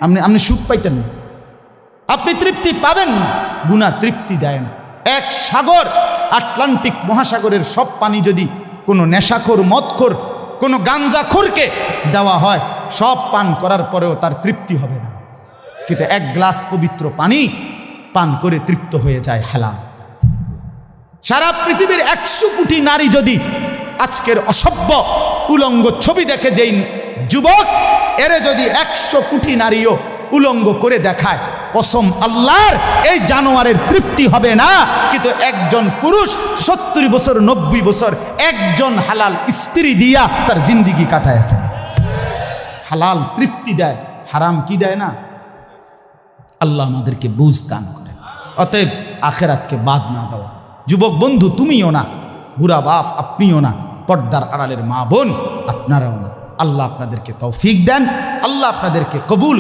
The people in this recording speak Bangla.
আপনি সুখ পাইতেন না, আপনি তৃপ্তি পাবেন না। গুনাহ তৃপ্তি দেয় না। এক সাগর, আটলান্টিক মহাসাগরের সব পানি যদি কোনো নেশাখোর, মদখোর, কোনো গাঞ্জাখোরকে দেওয়া হয়, সব পান করার পরেও তার তৃপ্তি হবে না। কিন্তু এক গ্লাস পবিত্র পানি পান করে তৃপ্ত হয়ে যায় হালাল। সারা পৃথিবীর 100 কোটি নারী যদি আজকের অসভ্য উলঙ্গ ছবি দেখে, যেই যুবক এরে যদি 100 কোটি নারীও উলঙ্গ করে দেখায়, কসম আল্লাহর, এই জানোয়ারের তৃপ্তি হবে না। কিন্তু একজন পুরুষ 70 বছর 90 বছর একজন হালাল স্ত্রী দিয়া তার জিন্দিগি কাটায় ফেলে। হালাল তৃপ্তি দেয়, হারাম কি দেয় না। আল্লাহ আমাদেরকে বুঝ দান করে। অতএব আখেরাতকে বাদ না দেওয়া। যুবক বন্ধু তুমিও না, বুড়া বাপ আপনিও না, পর্দার আড়ালের মা বোন আপনারাও না। আল্লাহ আপনাদেরকে তৌফিক দেন, আল্লাহ আপনাদেরকে কবুল